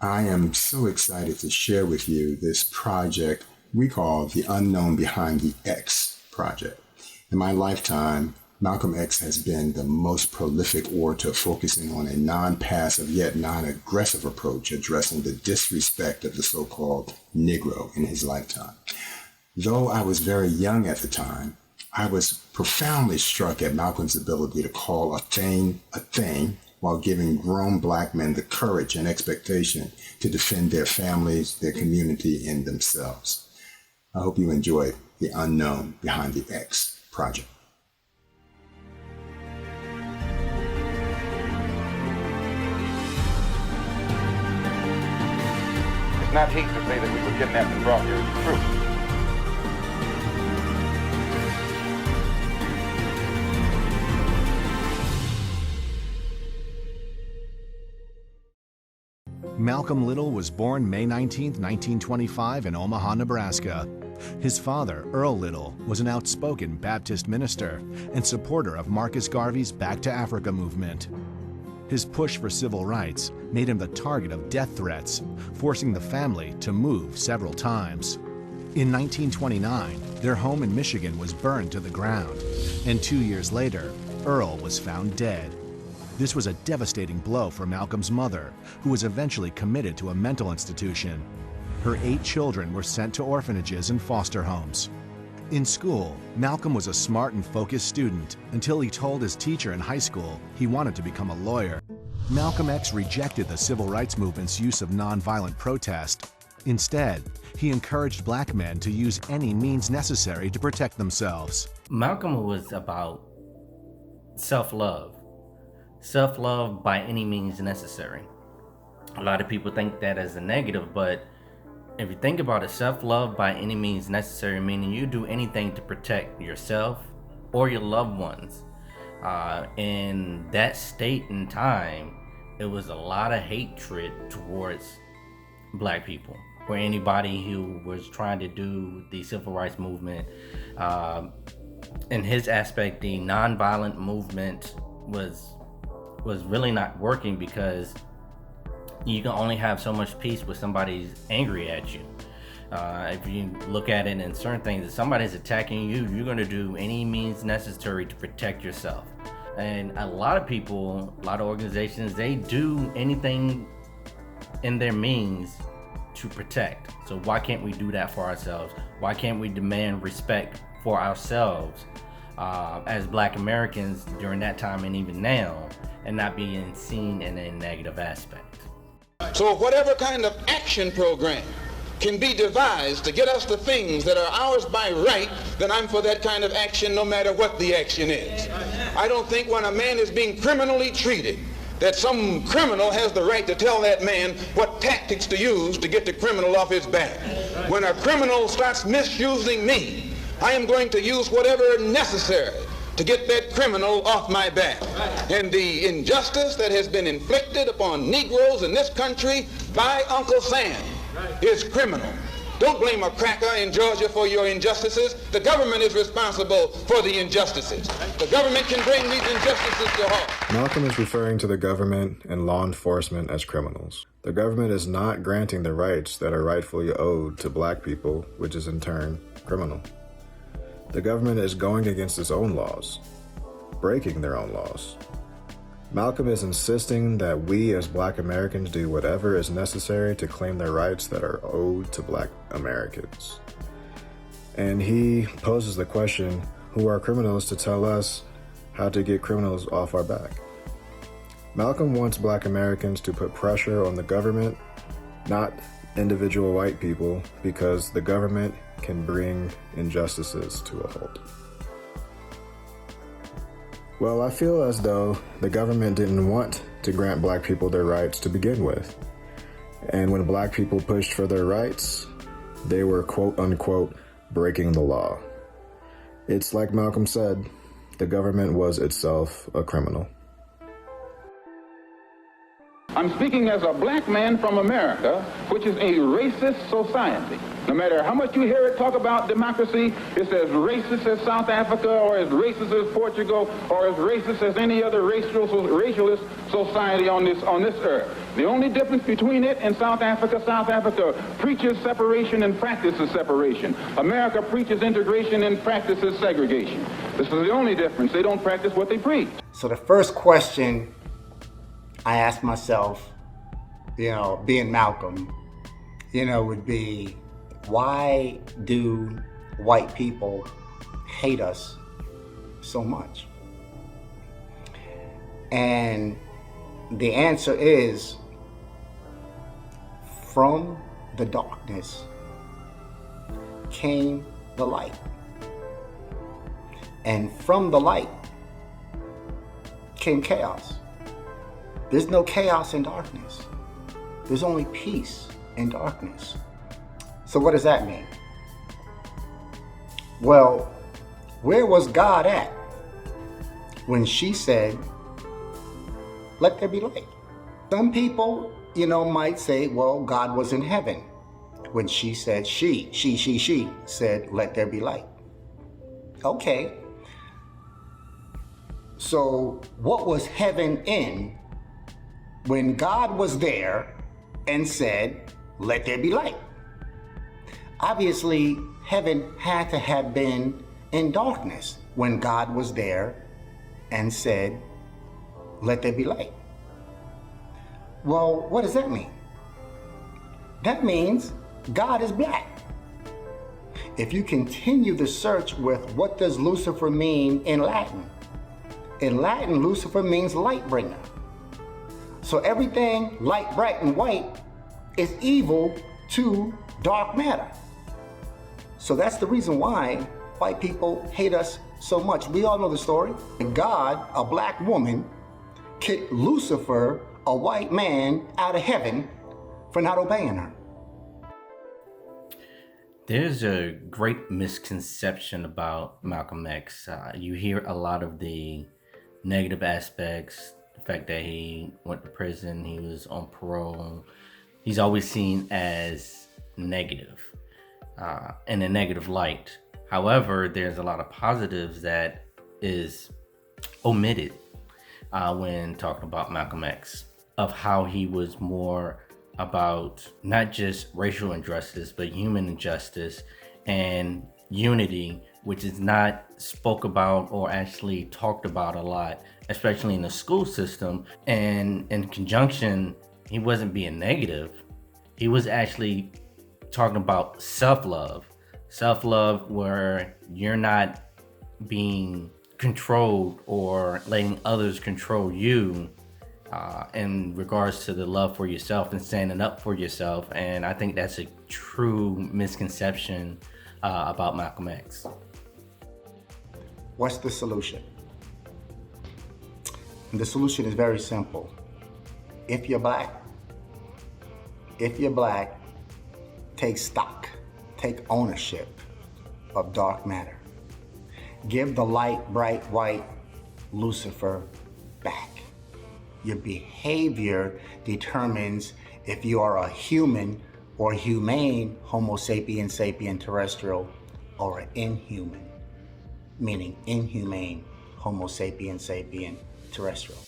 I am so excited to share with you this project we call the Unknown Behind the X project. In my lifetime, Malcolm X has been the most prolific orator focusing on a non-passive yet non-aggressive approach addressing the disrespect of the so-called Negro in his lifetime. Though I was very young at the time, I was profoundly struck at Malcolm's ability to call a thing while giving grown black men the courage and expectation to defend their families, their community, and themselves. I hope you enjoyed the Unknown Behind the X project. It's not hate to say that we were kidnapped and brought here. It's true. Malcolm Little was born May 19, 1925 in Omaha, Nebraska. His father, Earl Little, was an outspoken Baptist minister and supporter of Marcus Garvey's Back to Africa movement. His push for civil rights made him the target of death threats, forcing the family to move several times. In 1929, their home in Michigan was burned to the ground, and 2 years later, Earl was found dead. This was a devastating blow for Malcolm's mother, who was eventually committed to a mental institution. Her 8 children were sent to orphanages and foster homes. In school, Malcolm was a smart and focused student until he told his teacher in high school he wanted to become a lawyer. Malcolm X rejected the civil rights movement's use of nonviolent protest. Instead, he encouraged black men to use any means necessary to protect themselves. Malcolm was about self-love. Self-love by any means necessary. A lot of people think that as a negative, but if you think about it, self-love by any means necessary, meaning you do anything to protect yourself or your loved ones. In that state and time, it was a lot of hatred towards black people or anybody who was trying to do the civil rights movement. In his aspect, the nonviolent movement was really not working because you can only have so much peace when somebody's angry at you. If you look at it in certain things, if somebody's attacking you, you're going to do any means necessary to protect yourself. And a lot of people, a lot of organizations, they do anything in their means to protect. So why can't we do that for ourselves? Why can't we demand respect for ourselves as Black Americans during that time and even now, and not being seen in a negative aspect? So whatever kind of action program can be devised to get us the things that are ours by right, then I'm for that kind of action no matter what the action is. I don't think when a man is being criminally treated that some criminal has the right to tell that man what tactics to use to get the criminal off his back. When a criminal starts misusing me, I am going to use whatever necessary to get that criminal off my back. And the injustice that has been inflicted upon Negroes in this country by Uncle Sam is criminal. Don't blame a cracker in Georgia for your injustices. The government is responsible for the injustices. The government can bring these injustices to halt. Malcolm is referring to the government and law enforcement as criminals. The government is not granting the rights that are rightfully owed to black people, which is in turn criminal. The government is going against its own laws, breaking their own laws. Malcolm is insisting that we as Black Americans do whatever is necessary to claim the rights that are owed to Black Americans. And he poses the question, who are criminals to tell us how to get criminals off our back? Malcolm wants Black Americans to put pressure on the government, not individual white people, because the government can bring injustices to a halt. Well, I feel as though the government didn't want to grant black people their rights to begin with. And when black people pushed for their rights, they were quote unquote breaking the law. It's like Malcolm said, the government was itself a criminal. I'm speaking as a black man from America, which is a racist society. No matter how much you hear it talk about democracy, it's as racist as South Africa, or as racist as Portugal, or as racist as any other racialist society on this earth. The only difference between it and South Africa preaches separation and practices separation. America preaches integration and practices segregation. This is the only difference. They don't practice what they preach. So the first question I asked myself, being Malcolm, would be, why do white people hate us so much? And the answer is, from the darkness came the light. And from the light came chaos. There's no chaos in darkness. There's only peace in darkness. So what does that mean? Well, where was God at when she said, let there be light? Some people, might say, well, God was in heaven when she said, she said, let there be light. Okay. So what was heaven in when God was there and said, let there be light? Obviously, heaven had to have been in darkness when God was there and said, let there be light. Well, what does that mean? That means God is black. If you continue the search with what does Lucifer mean in Latin? In Latin, Lucifer means light bringer. So everything light, bright, and white is evil to dark matter. So that's the reason why white people hate us so much. We all know the story. God, a black woman, kicked Lucifer, a white man, out of heaven for not obeying her. There's a great misconception about Malcolm X. You hear a lot of the negative aspects, the fact that he went to prison, he was on parole. He's always seen as negative, in a negative light. However, there's a lot of positives that is omitted when talking about Malcolm X, of how he was more about not just racial injustice, but human injustice and unity, which is not spoke about or actually talked about a lot, especially in the school system. And in conjunction, he wasn't being negative. He was actually talking about self-love where you're not being controlled or letting others control you, in regards to the love for yourself and standing up for yourself. And I think that's a true misconception about Malcolm X. What's the solution? And the solution is very simple. If you're black, take stock, take ownership of dark matter. Give the light, bright, white Lucifer back. Your behavior determines if you are a human or humane Homo sapien sapien terrestrial, or an inhuman, meaning inhumane Homo sapien sapien terrestrial.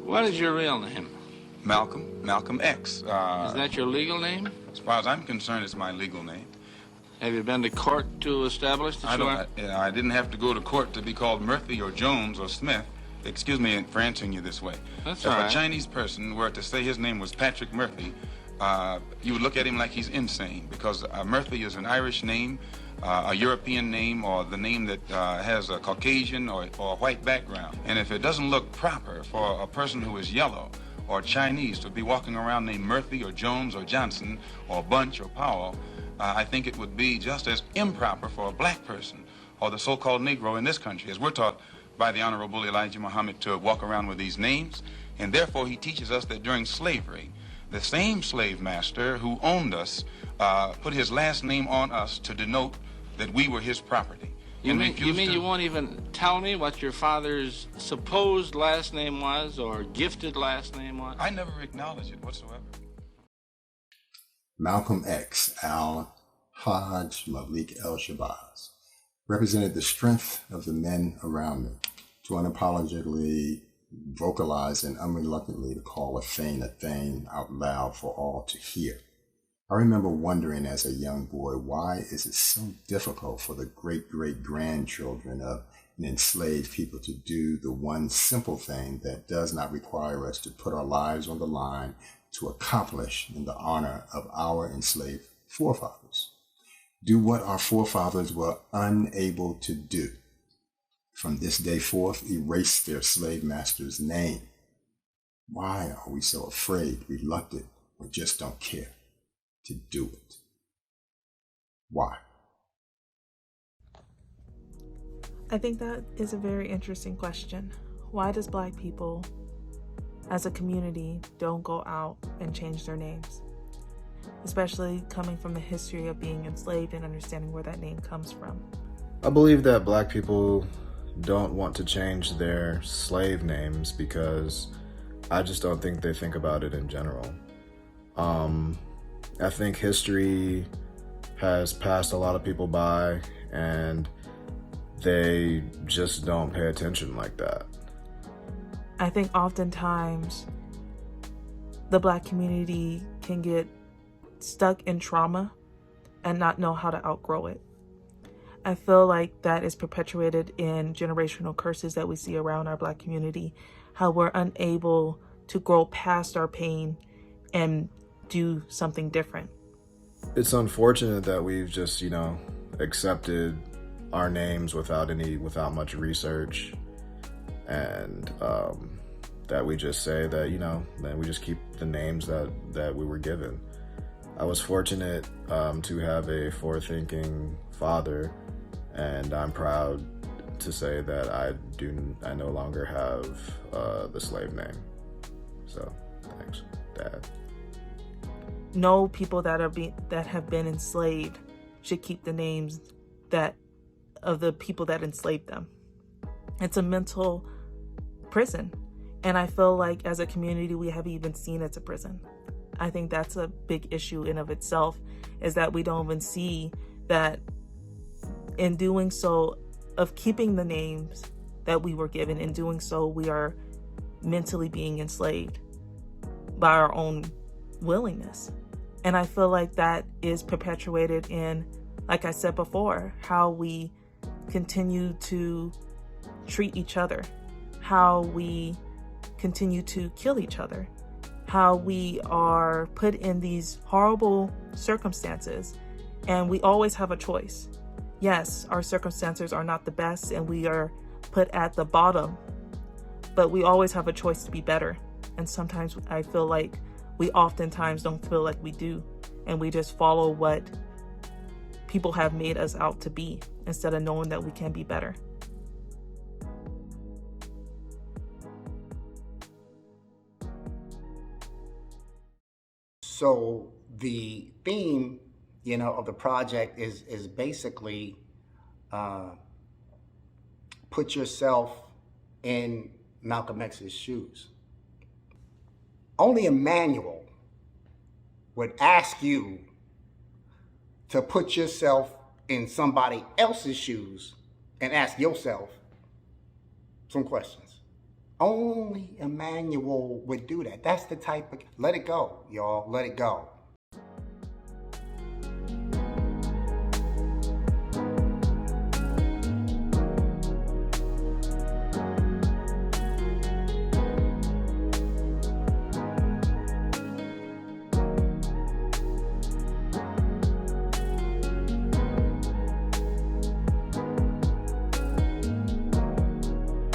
What is your real name? Malcolm X. Is that your legal name? As far as I'm concerned, it's my legal name. Have you been to court to establish that you are? I didn't have to go to court to be called Murphy or Jones or Smith. Excuse me for answering you this way. That's all right. If a Chinese person were to say his name was Patrick Murphy, you would look at him like he's insane, because Murphy is an Irish name, a European name, or the name that has a Caucasian or a white background. And if it doesn't look proper for a person who is yellow or Chinese to be walking around named Murphy or Jones or Johnson or Bunch or Powell, I think it would be just as improper for a black person or the so-called Negro in this country, as we're taught by the Honorable Elijah Muhammad, to walk around with these names. And therefore he teaches us that during slavery, The same slave master who owned us put his last name on us to denote that we were his property. You mean you won't even tell me what your father's supposed last name was or gifted last name was? I never acknowledged it whatsoever. Malcolm X, Al-Hajj Malik El-Shabazz, represented the strength of the men around me to unapologetically vocalize and unreluctantly to call a thing out loud for all to hear. I remember wondering as a young boy, why is it so difficult for the great-great-grandchildren of an enslaved people to do the one simple thing that does not require us to put our lives on the line to accomplish in the honor of our enslaved forefathers? Do what our forefathers were unable to do. From this day forth, erase their slave master's name. Why are we so afraid, reluctant, or just don't care to do it? Why? I think that is a very interesting question. Why does Black people as a community don't go out and change their names? Especially coming from the history of being enslaved and understanding where that name comes from. I believe that Black people don't want to change their slave names because I just don't think they think about it in general. I think history has passed a lot of people by and they just don't pay attention like that. I think oftentimes the Black community can get stuck in trauma and not know how to outgrow it. I feel like that is perpetuated in generational curses that we see around our Black community, how we're unable to grow past our pain and do something different. It's unfortunate that we've just, accepted our names without much research, and that we just say that, that we just keep the names that we were given. I was fortunate to have a forward-thinking father, and I'm proud to say that I no longer have the slave name. So, thanks, Dad. No people that have been enslaved should keep the names of the people that enslaved them. It's a mental prison, and I feel like as a community we haven't even seen it's a prison. I think that's a big issue in of itself, is that we don't even see that in doing so, of keeping the names that we were given, in doing so we are mentally being enslaved by our own willingness. And I feel like that is perpetuated in, like I said before, how we continue to treat each other, how we continue to kill each other, how we are put in these horrible circumstances, and we always have a choice. Yes, our circumstances are not the best and we are put at the bottom, but we always have a choice to be better. And sometimes I feel like we oftentimes don't feel like we do, and we just follow what people have made us out to be instead of knowing that we can be better. So the theme, of the project is basically put yourself in Malcolm X's shoes. Only a manual would ask you to put yourself in somebody else's shoes and ask yourself some questions. Only a manual would do that. That's the type of, let it go, y'all, let it go.